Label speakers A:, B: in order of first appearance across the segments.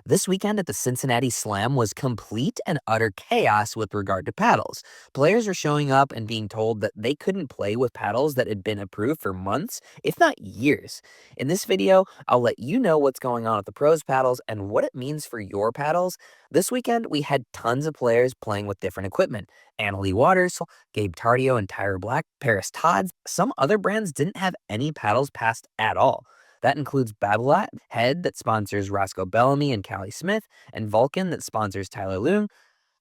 A: This weekend at the Cincinnati Slam was complete and utter chaos with regard to paddles. Players are showing up and being told that they couldn't play with paddles that had been approved for months, if not years. In this video, I'll let you know what's going on with the pros paddles and what it means for your paddles. This weekend, we had tons of players playing with different equipment. Annalie Waters, Gabe Tardio, and Tyra Black, Paris Todd. Some other brands didn't have any paddles passed at all. That includes Babolat, Head that sponsors Roscoe Bellamy and Callie Smith, and Vulcan that sponsors Tyler Loong.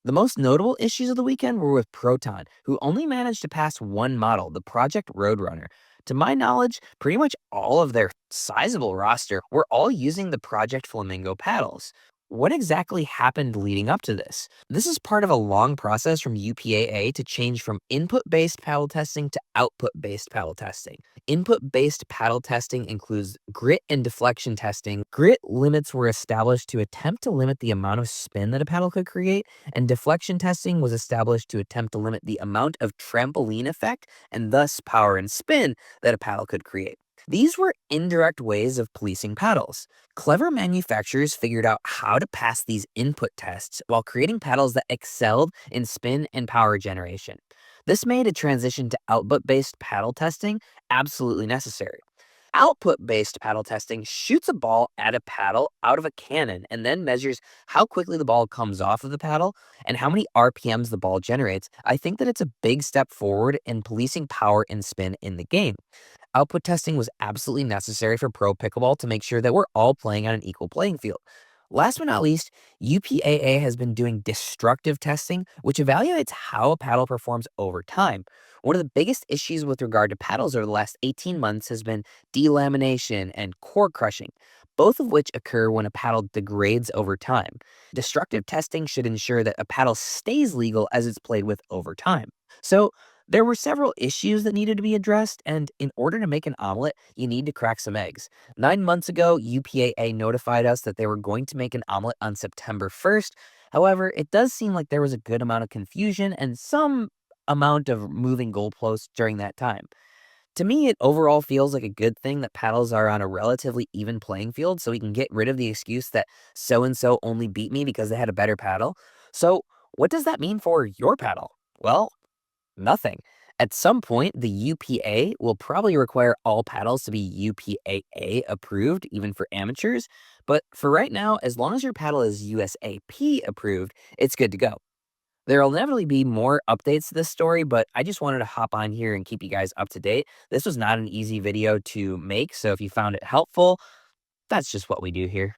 A: The most notable issues of the weekend were with Proton, who only managed to pass one model, the Project Roadrunner. To my knowledge, pretty much all of their sizable roster were all using the Project Flamingo paddles. What exactly happened leading up to this? This is part of a long process from UPAA to change from input-based paddle testing to output-based paddle testing. Input-based paddle testing includes grit and deflection testing. Grit limits were established to attempt to limit the amount of spin that a paddle could create, and deflection testing was established to attempt to limit the amount of trampoline effect and thus power and spin that a paddle could create. These were indirect ways of policing paddles. Clever manufacturers figured out how to pass these input tests while creating paddles that excelled in spin and power generation. This made a transition to output-based paddle testing absolutely necessary. Output-based paddle testing shoots a ball at a paddle out of a cannon and then measures how quickly the ball comes off of the paddle and how many RPMs the ball generates. I think that it's a big step forward in policing power and spin in the game. Output testing was absolutely necessary for pro pickleball to make sure that we're all playing on an equal playing field. Last but not least, UPAA has been doing destructive testing, which evaluates how a paddle performs over time. One of the biggest issues with regard to paddles over the last 18 months has been delamination and core crushing, both of which occur when a paddle degrades over time. Destructive testing should ensure that a paddle stays legal as it's played with over time. So, there were several issues that needed to be addressed, and in order to make an omelet, you need to crack some eggs. 9 months ago, UPAA notified us that they were going to make an omelet on September 1st. However, it does seem like there was a good amount of confusion and some amount of moving goalposts during that time. To me, it overall feels like a good thing that paddles are on a relatively even playing field so we can get rid of the excuse that so and so only beat me because they had a better paddle. So, what does that mean for your paddle? Well, nothing. At some point, the UPA will probably require all paddles to be UPAA approved, even for amateurs. But for right now, as long as your paddle is USAP approved, it's good to go. There'll inevitably be more updates to this story, but I just wanted to hop on here and keep you guys up to date. This was not an easy video to make, so if you found it helpful, that's just what we do here.